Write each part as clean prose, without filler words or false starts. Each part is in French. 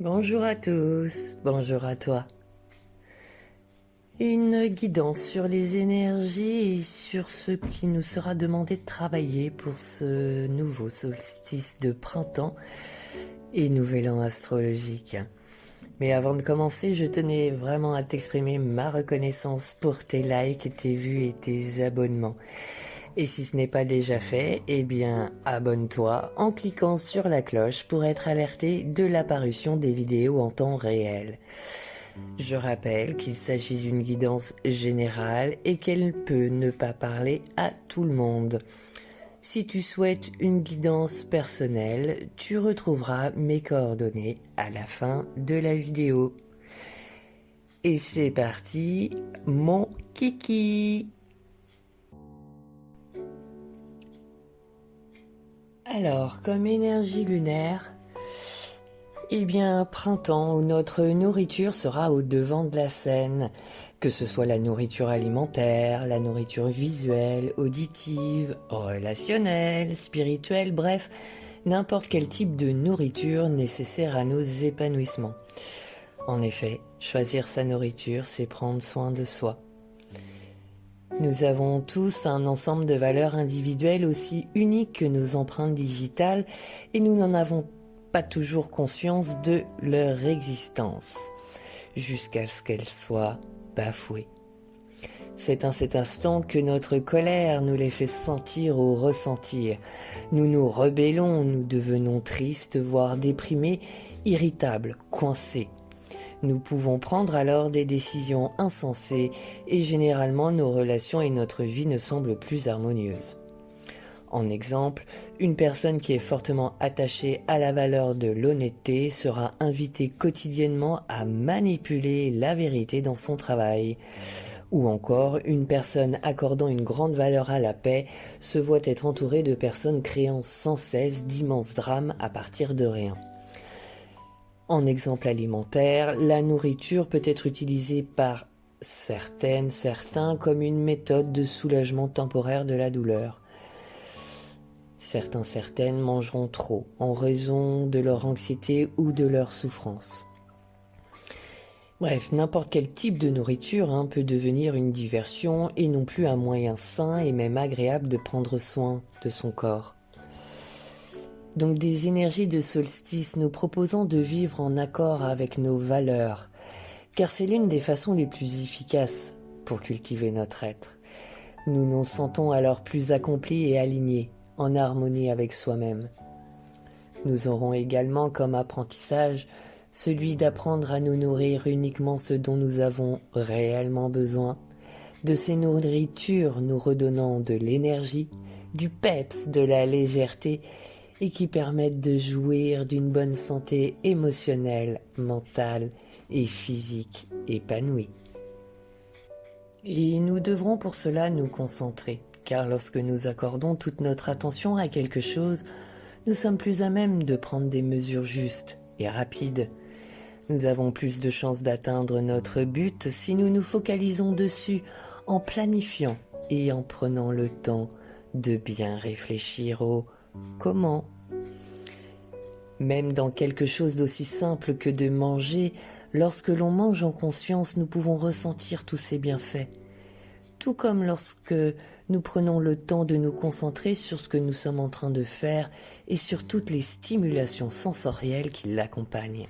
Bonjour à tous, bonjour à toi. Une guidance sur les énergies et sur ce qui nous sera demandé de travailler pour ce nouveau solstice de printemps et nouvel an astrologique. Mais avant de commencer, je tenais vraiment à t'exprimer ma reconnaissance pour tes likes, tes vues et tes abonnements. Et si ce n'est pas déjà fait, eh bien abonne-toi en cliquant sur la cloche pour être alerté de l'apparition des vidéos en temps réel. Je rappelle qu'il s'agit d'une guidance générale et qu'elle peut ne pas parler à tout le monde. Si tu souhaites une guidance personnelle, tu retrouveras mes coordonnées à la fin de la vidéo. Et c'est parti, mon kiki! Alors, comme énergie lunaire, eh bien, printemps où notre nourriture sera au devant de la scène, que ce soit la nourriture alimentaire, la nourriture visuelle, auditive, relationnelle, spirituelle, bref, n'importe quel type de nourriture nécessaire à nos épanouissements. En effet, choisir sa nourriture, c'est prendre soin de soi. Nous avons tous un ensemble de valeurs individuelles aussi uniques que nos empreintes digitales et nous n'en avons pas toujours conscience de leur existence, jusqu'à ce qu'elle soit bafouée. C'est en cet instant que notre colère nous les fait sentir ou ressentir. Nous nous rebellons, nous devenons tristes, voire déprimés, irritables, coincés. Nous pouvons prendre alors des décisions insensées et généralement nos relations et notre vie ne semblent plus harmonieuses. En exemple, une personne qui est fortement attachée à la valeur de l'honnêteté sera invitée quotidiennement à manipuler la vérité dans son travail. Ou encore, une personne accordant une grande valeur à la paix se voit être entourée de personnes créant sans cesse d'immenses drames à partir de rien. En exemple alimentaire, la nourriture peut être utilisée par certains comme une méthode de soulagement temporaire de la douleur. Certaines mangeront trop en raison de leur anxiété ou de leur souffrance. Bref, n'importe quel type de nourriture peut devenir une diversion et non plus un moyen sain et même agréable de prendre soin de son corps. Donc des énergies de solstice nous proposant de vivre en accord avec nos valeurs, car c'est l'une des façons les plus efficaces pour cultiver notre être. Nous nous sentons alors plus accomplis et alignés, en harmonie avec soi-même. Nous aurons également comme apprentissage celui d'apprendre à nous nourrir uniquement ce dont nous avons réellement besoin, de ces nourritures nous redonnant de l'énergie, du peps, de la légèreté et qui permettent de jouir d'une bonne santé émotionnelle, mentale et physique épanouie. Et nous devrons pour cela nous concentrer, car lorsque nous accordons toute notre attention à quelque chose, nous sommes plus à même de prendre des mesures justes et rapides. Nous avons plus de chances d'atteindre notre but si nous nous focalisons dessus en planifiant et en prenant le temps de bien réfléchir au comment. Même dans quelque chose d'aussi simple que de manger, lorsque l'on mange en conscience, nous pouvons ressentir tous ces bienfaits. Tout comme lorsque nous prenons le temps de nous concentrer sur ce que nous sommes en train de faire et sur toutes les stimulations sensorielles qui l'accompagnent.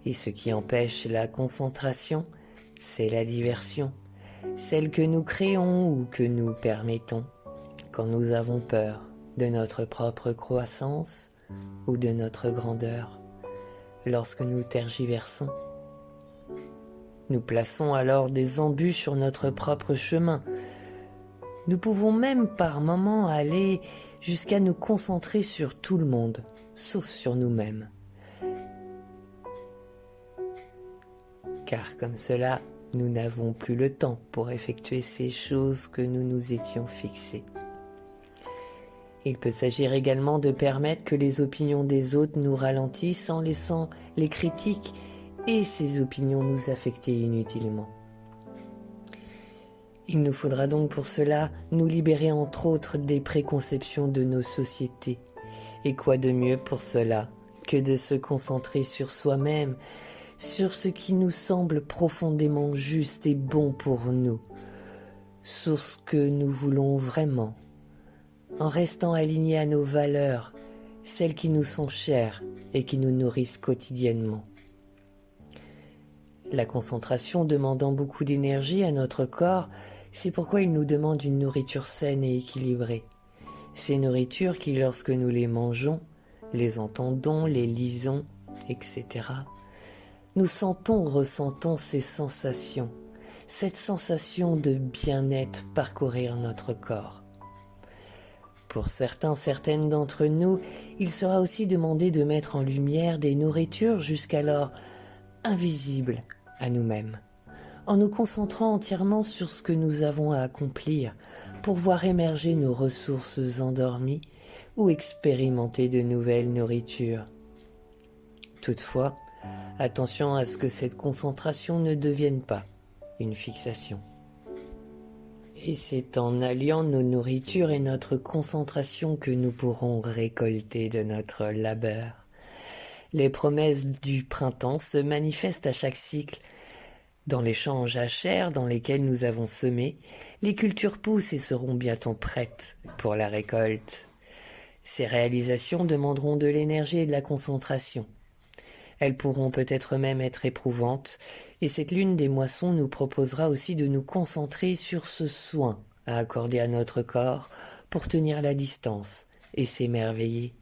Et ce qui empêche la concentration, c'est la diversion, celle que nous créons ou que nous permettons quand nous avons peur de notre propre croissance ou de notre grandeur, lorsque nous tergiversons. Nous plaçons alors des embûches sur notre propre chemin. Nous pouvons même par moments aller jusqu'à nous concentrer sur tout le monde, sauf sur nous-mêmes. Car comme cela, nous n'avons plus le temps pour effectuer ces choses que nous nous étions fixées. Il peut s'agir également de permettre que les opinions des autres nous ralentissent en laissant les critiques et ces opinions nous affecter inutilement. Il nous faudra donc pour cela nous libérer entre autres des préconceptions de nos sociétés. Et quoi de mieux pour cela que de se concentrer sur soi-même, sur ce qui nous semble profondément juste et bon pour nous, sur ce que nous voulons vraiment, en restant alignés à nos valeurs, celles qui nous sont chères et qui nous nourrissent quotidiennement. La concentration demandant beaucoup d'énergie à notre corps, c'est pourquoi il nous demande une nourriture saine et équilibrée. Ces nourritures qui, lorsque nous les mangeons, les entendons, les lisons, etc., nous ressentons ces sensations, cette sensation de bien-être parcourir notre corps. Pour certaines d'entre nous, il sera aussi demandé de mettre en lumière des nourritures jusqu'alors invisibles à nous-mêmes, en nous concentrant entièrement sur ce que nous avons à accomplir pour voir émerger nos ressources endormies ou expérimenter de nouvelles nourritures. Toutefois, attention à ce que cette concentration ne devienne pas une fixation. Et c'est en alliant nos nourritures et notre concentration que nous pourrons récolter de notre labeur. Les promesses du printemps se manifestent à chaque cycle. Dans les champs en jachère dans lesquels nous avons semé, les cultures poussent et seront bientôt prêtes pour la récolte. Ces réalisations demanderont de l'énergie et de la concentration. Elles pourront peut-être même être éprouvantes, et cette lune des moissons nous proposera aussi de nous concentrer sur ce soin à accorder à notre corps pour tenir la distance et s'émerveiller.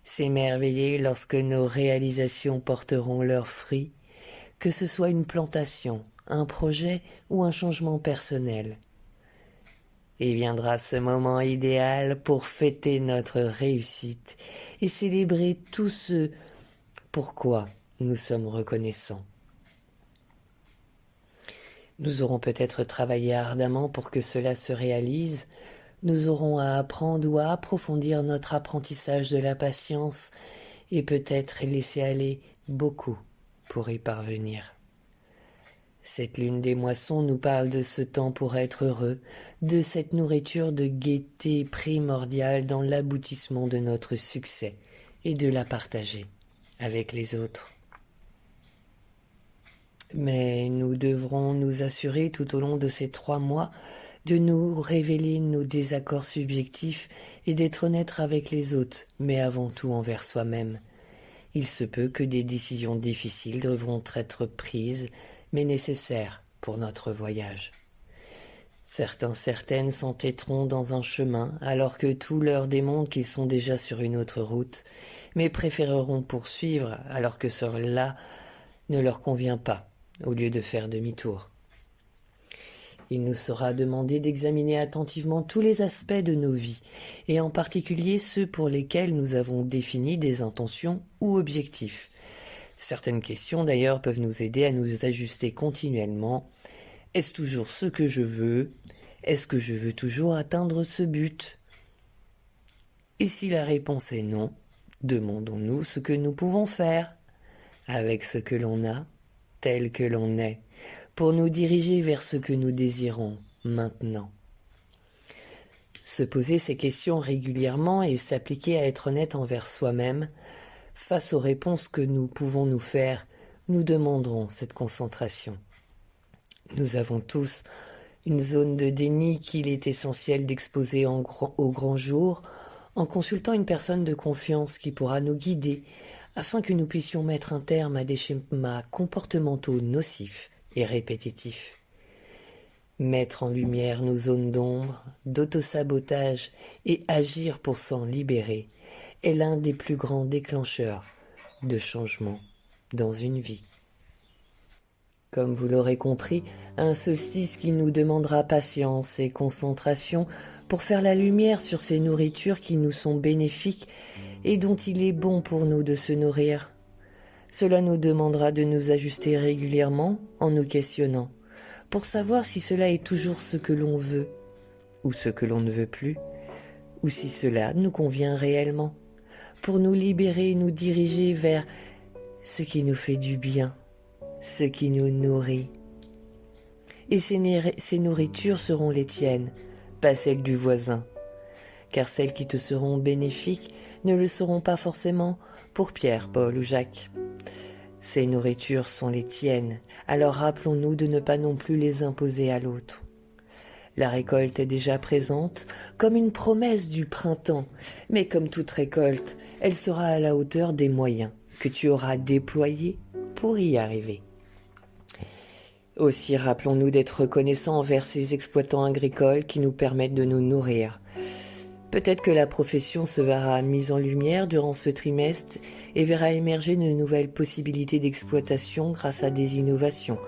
S'émerveiller lorsque nos réalisations porteront leurs fruits, que ce soit une plantation, un projet ou un changement personnel. Et viendra ce moment idéal pour fêter notre réussite et célébrer tout ce pourquoi nous sommes reconnaissants. Nous aurons peut-être travaillé ardemment pour que cela se réalise. Nous aurons à apprendre ou à approfondir notre apprentissage de la patience et peut-être laisser aller beaucoup pour y parvenir. Cette lune des moissons nous parle de ce temps pour être heureux, de cette nourriture de gaieté primordiale dans l'aboutissement de notre succès et de la partager avec les autres. Mais nous devrons nous assurer tout au long de ces 3 mois de nous révéler nos désaccords subjectifs et d'être honnêtes avec les autres, mais avant tout envers soi-même. Il se peut que des décisions difficiles devront être prises, mais nécessaires pour notre voyage. Certaines s'entêteront dans un chemin, alors que tout leur démontre qu'ils sont déjà sur une autre route, mais préféreront poursuivre alors que cela ne leur convient pas, au lieu de faire demi-tour. Il nous sera demandé d'examiner attentivement tous les aspects de nos vies, et en particulier ceux pour lesquels nous avons défini des intentions ou objectifs. Certaines questions d'ailleurs peuvent nous aider à nous ajuster continuellement. Est-ce toujours ce que je veux ? Est-ce que je veux toujours atteindre ce but ? Et si la réponse est non, demandons-nous ce que nous pouvons faire avec ce que l'on a, tel que l'on est, pour nous diriger vers ce que nous désirons maintenant. Se poser ces questions régulièrement et s'appliquer à être honnête envers soi-même, face aux réponses que nous pouvons nous faire, nous demanderons cette concentration. Nous avons tous une zone de déni qu'il est essentiel d'exposer au grand jour, en consultant une personne de confiance qui pourra nous guider, afin que nous puissions mettre un terme à des schémas comportementaux nocifs et répétitifs. Mettre en lumière nos zones d'ombre, d'autosabotage et agir pour s'en libérer est l'un des plus grands déclencheurs de changement dans une vie. Comme vous l'aurez compris, un solstice qui nous demandera patience et concentration pour faire la lumière sur ces nourritures qui nous sont bénéfiques et dont il est bon pour nous de se nourrir. Cela nous demandera de nous ajuster régulièrement en nous questionnant, pour savoir si cela est toujours ce que l'on veut, ou ce que l'on ne veut plus, ou si cela nous convient réellement, pour nous libérer et nous diriger vers ce qui nous fait du bien, ce qui nous nourrit. Et ces nourritures seront les tiennes, pas celles du voisin, car celles qui te seront bénéfiques ne le seront pas forcément pour Pierre, Paul ou Jacques. Ces nourritures sont les tiennes, alors rappelons-nous de ne pas non plus les imposer à l'autre. La récolte est déjà présente, comme une promesse du printemps, mais comme toute récolte, elle sera à la hauteur des moyens que tu auras déployés pour y arriver. Aussi, rappelons-nous d'être reconnaissants envers ces exploitants agricoles qui nous permettent de nous nourrir. Peut-être que la profession se verra mise en lumière durant ce trimestre et verra émerger de nouvelles possibilités d'exploitation grâce à des innovations,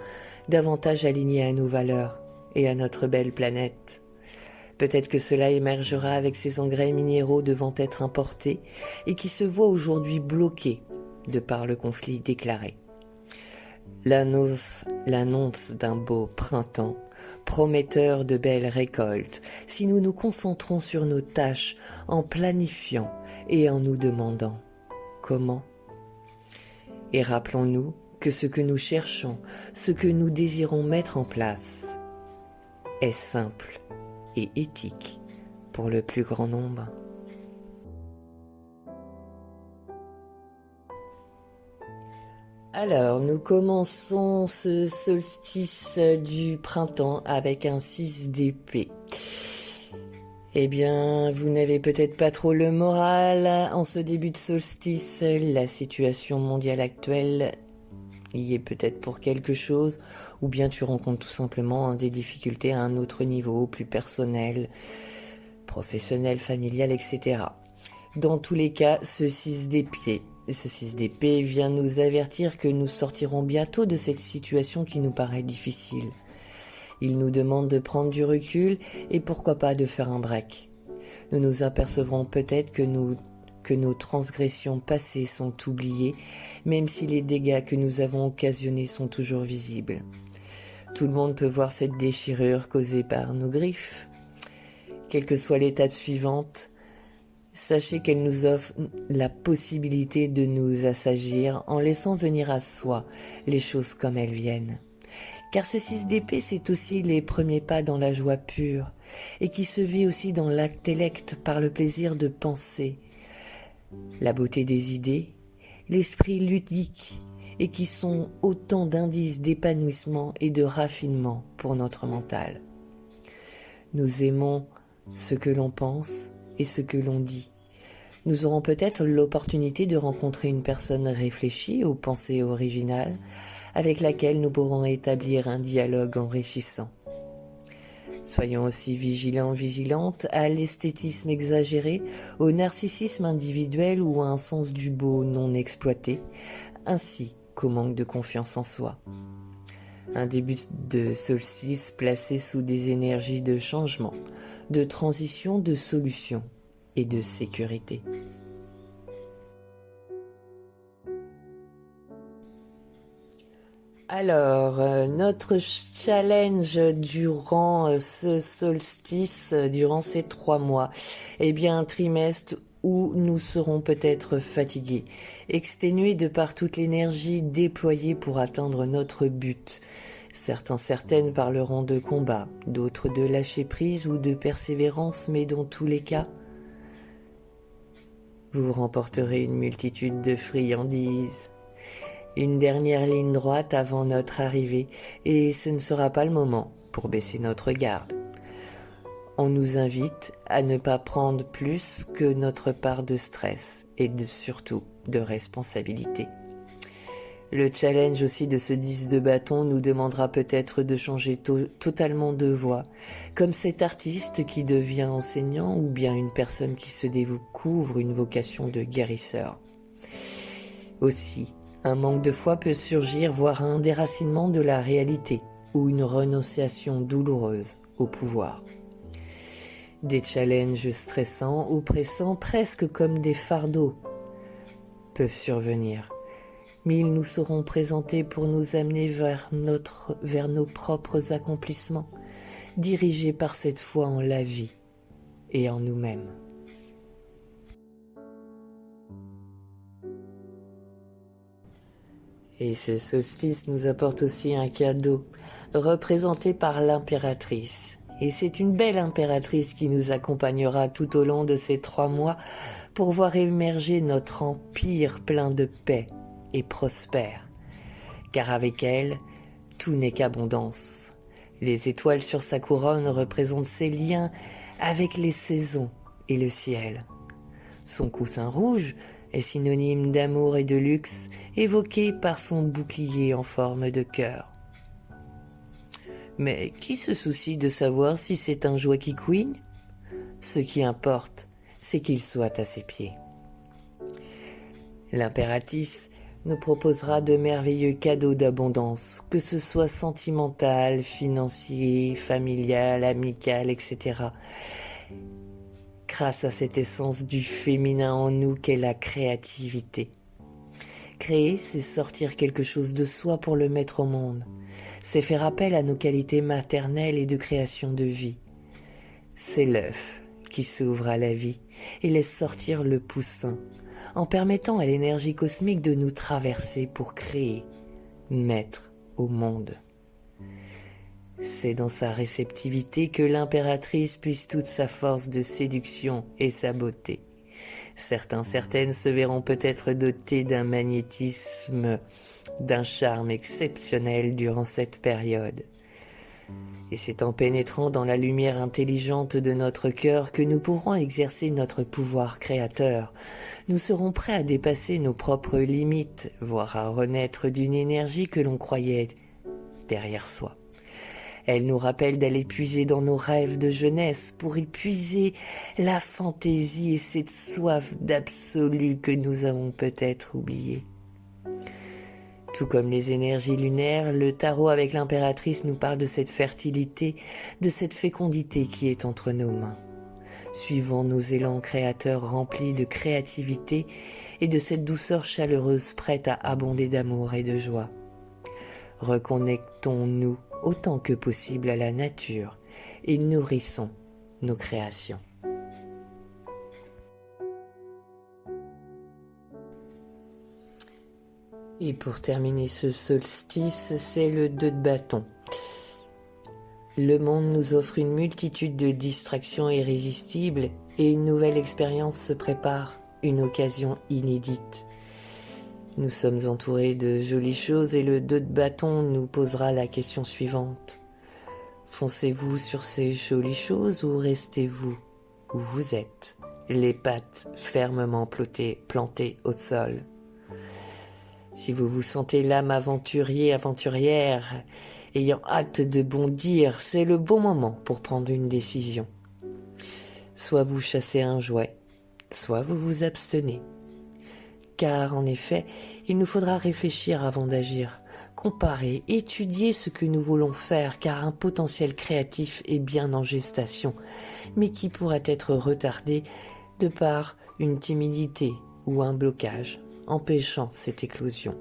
davantage alignées à nos valeurs et à notre belle planète. Peut-être que cela émergera avec ces engrais minéraux devant être importés et qui se voient aujourd'hui bloqués de par le conflit déclaré. L'annonce d'un beau printemps, prometteur de belles récoltes, si nous nous concentrons sur nos tâches en planifiant et en nous demandant comment. Et rappelons-nous que ce que nous cherchons, ce que nous désirons mettre en place, est simple et éthique pour le plus grand nombre. Alors, nous commençons ce solstice du printemps avec un 6 d'épée. Eh bien, vous n'avez peut-être pas trop le moral en ce début de solstice. La situation mondiale actuelle y est peut-être pour quelque chose, ou bien tu rencontres tout simplement des difficultés à un autre niveau, plus personnel, professionnel, familial, etc. Dans tous les cas, ce 6 d'épée vient nous avertir que nous sortirons bientôt de cette situation qui nous paraît difficile. Il nous demande de prendre du recul et pourquoi pas de faire un break. Nous nous apercevrons peut-être que nos transgressions passées sont oubliées, même si les dégâts que nous avons occasionnés sont toujours visibles. Tout le monde peut voir cette déchirure causée par nos griffes. Quelle que soit l'étape suivante, sachez qu'elle nous offre la possibilité de nous assagir en laissant venir à soi les choses comme elles viennent. Car ce 6 d'épée, c'est aussi les premiers pas dans la joie pure et qui se vit aussi dans l'intellect par le plaisir de penser, la beauté des idées, l'esprit ludique et qui sont autant d'indices d'épanouissement et de raffinement pour notre mental. Nous aimons ce que l'on pense et ce que l'on dit. Nous aurons peut-être l'opportunité de rencontrer une personne réfléchie aux pensées originales avec laquelle nous pourrons établir un dialogue enrichissant. Soyons aussi vigilantes à l'esthétisme exagéré, au narcissisme individuel ou à un sens du beau non exploité, ainsi qu'au manque de confiance en soi. Un début de solstice placé sous des énergies de changement, de transition, de solution et de sécurité. Alors, notre challenge durant ce solstice, durant ces 3 mois, eh bien un trimestre où nous serons peut-être fatigués, exténués de par toute l'énergie déployée pour atteindre notre but. Certaines parleront de combat, d'autres de lâcher prise ou de persévérance, mais dans tous les cas, vous remporterez une multitude de friandises. Une dernière ligne droite avant notre arrivée, et ce ne sera pas le moment pour baisser notre garde. On nous invite à ne pas prendre plus que notre part de stress et surtout de responsabilité. Le challenge aussi de ce 10 de bâton nous demandera peut-être de changer totalement de voie, comme cet artiste qui devient enseignant ou bien une personne qui se découvre une vocation de guérisseur. Aussi, un manque de foi peut surgir, voire un déracinement de la réalité ou une renonciation douloureuse au pouvoir. Des challenges stressants, oppressants, presque comme des fardeaux, peuvent survenir. Mais ils nous seront présentés pour nous amener vers nos propres accomplissements, dirigés par cette foi en la vie et en nous-mêmes. Et ce solstice nous apporte aussi un cadeau, représenté par l'impératrice, Et c'est une belle impératrice qui nous accompagnera tout au long de ces 3 mois pour voir émerger notre empire plein de paix et prospère. Car avec elle, tout n'est qu'abondance. Les étoiles sur sa couronne représentent ses liens avec les saisons et le ciel. Son coussin rouge est synonyme d'amour et de luxe, évoqué par son bouclier en forme de cœur. Mais qui se soucie de savoir si c'est un jouet qui couine ? Ce qui importe, c'est qu'il soit à ses pieds. L'impératrice nous proposera de merveilleux cadeaux d'abondance, que ce soit sentimental, financier, familial, amical, etc. Grâce à cette essence du féminin en nous qu'est la créativité. Créer, c'est sortir quelque chose de soi pour le mettre au monde. C'est faire appel à nos qualités maternelles et de création de vie. C'est l'œuf qui s'ouvre à la vie et laisse sortir le poussin, en permettant à l'énergie cosmique de nous traverser pour créer, mettre au monde. C'est dans sa réceptivité que l'impératrice puise toute sa force de séduction et sa beauté. Certaines se verront peut-être dotées d'un magnétisme, d'un charme exceptionnel durant cette période. Et c'est en pénétrant dans la lumière intelligente de notre cœur que nous pourrons exercer notre pouvoir créateur. Nous serons prêts à dépasser nos propres limites, voire à renaître d'une énergie que l'on croyait derrière soi. Elle nous rappelle d'aller puiser dans nos rêves de jeunesse pour y puiser la fantaisie et cette soif d'absolu que nous avons peut-être oubliée. Tout comme les énergies lunaires, le tarot avec l'impératrice nous parle de cette fertilité, de cette fécondité qui est entre nos mains. Suivons nos élans créateurs remplis de créativité et de cette douceur chaleureuse prête à abonder d'amour et de joie. Reconnectons-nous autant que possible à la nature et nourrissons nos créations. Et pour terminer ce solstice, c'est le 2 de bâton. Le monde nous offre une multitude de distractions irrésistibles et une nouvelle expérience se prépare, une occasion inédite. Nous sommes entourés de jolies choses et le 2 de bâton nous posera la question suivante. Foncez-vous sur ces jolies choses ou restez-vous où vous êtes, les pattes fermement plantées au sol? Si vous vous sentez l'âme aventurière, ayant hâte de bondir, c'est le bon moment pour prendre une décision. Soit vous chassez un jouet, soit vous vous abstenez. Car en effet, il nous faudra réfléchir avant d'agir, comparer, étudier ce que nous voulons faire, car un potentiel créatif est bien en gestation, mais qui pourrait être retardé de par une timidité ou un blocage, empêchant cette éclosion.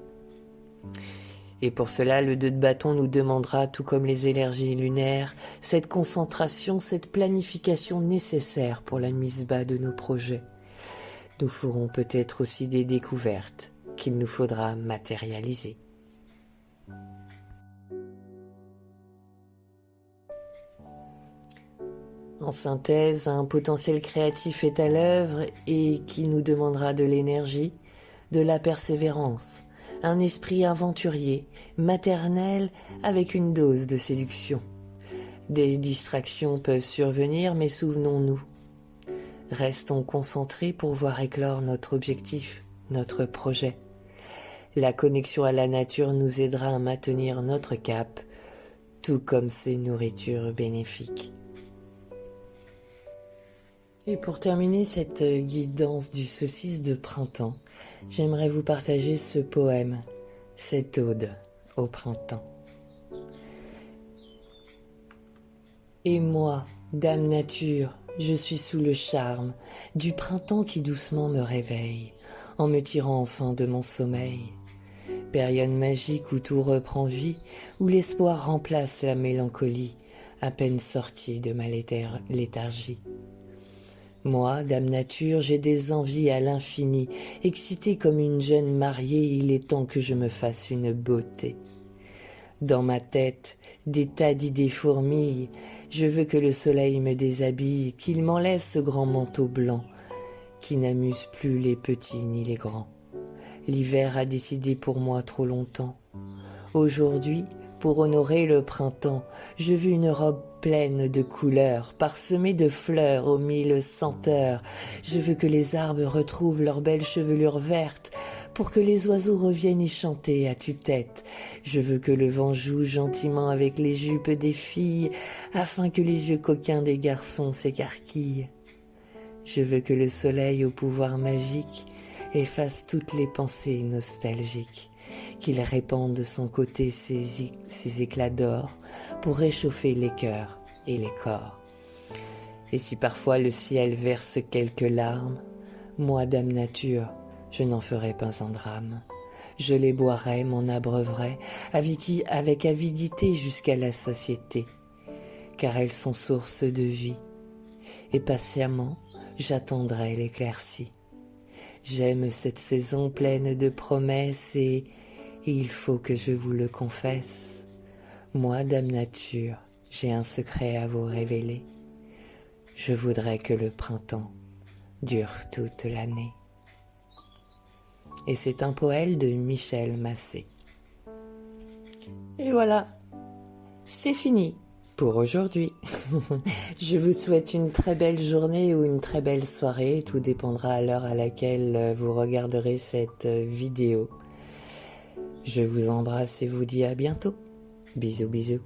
Et pour cela, le 2 de bâton nous demandera, tout comme les énergies lunaires, cette concentration, cette planification nécessaire pour la mise bas de nos projets. Nous ferons peut-être aussi des découvertes qu'il nous faudra matérialiser. En synthèse, un potentiel créatif est à l'œuvre et qui nous demandera de l'énergie, de la persévérance, un esprit aventurier, maternel avec une dose de séduction. Des distractions peuvent survenir, mais souvenons-nous. Restons concentrés pour voir éclore notre objectif, notre projet. La connexion à la nature nous aidera à maintenir notre cap, tout comme ces nourritures bénéfiques. Et pour terminer cette guidance du solstice de printemps, j'aimerais vous partager ce poème, cette ode au printemps. Et moi, dame nature, je suis sous le charme du printemps qui doucement me réveille, en me tirant enfin de mon sommeil. Période magique où tout reprend vie, où l'espoir remplace la mélancolie, à peine sortie de ma léthargie. Moi, dame nature, j'ai des envies à l'infini, excitée comme une jeune mariée, il est temps que je me fasse une beauté. Dans ma tête, Des tas d'idées fourmillent, je veux que le soleil me déshabille, qu'il m'enlève ce grand manteau blanc, qui n'amuse plus les petits ni les grands. L'hiver a décidé pour moi trop longtemps. Aujourd'hui, pour honorer le printemps, je veux une robe pleine de couleurs, parsemée de fleurs aux mille senteurs. Je veux que les arbres retrouvent leur belle chevelure verte, pour que les oiseaux reviennent y chanter à tue-tête. Je veux que le vent joue gentiment avec les jupes des filles, afin que les yeux coquins des garçons s'écarquillent. Je veux que le soleil au pouvoir magique efface toutes les pensées nostalgiques, qu'il répande de son côté ses éclats d'or pour réchauffer les cœurs et les corps. Et si parfois le ciel verse quelques larmes, moi, Dame Nature, je n'en ferai pas un drame. Je les boirai, m'en abreuverai, avec avidité jusqu'à la satiété, car elles sont source de vie, et patiemment j'attendrai l'éclaircie. J'aime cette saison pleine de promesses et il faut que je vous le confesse. Moi, Dame Nature, j'ai un secret à vous révéler. Je voudrais que le printemps dure toute l'année. Et c'est un poème de Michel Massé. Et voilà, c'est fini pour aujourd'hui. Je vous souhaite une très belle journée ou une très belle soirée. Tout dépendra à l'heure à laquelle vous regarderez cette vidéo. Je vous embrasse et vous dis à bientôt. Bisous, bisous.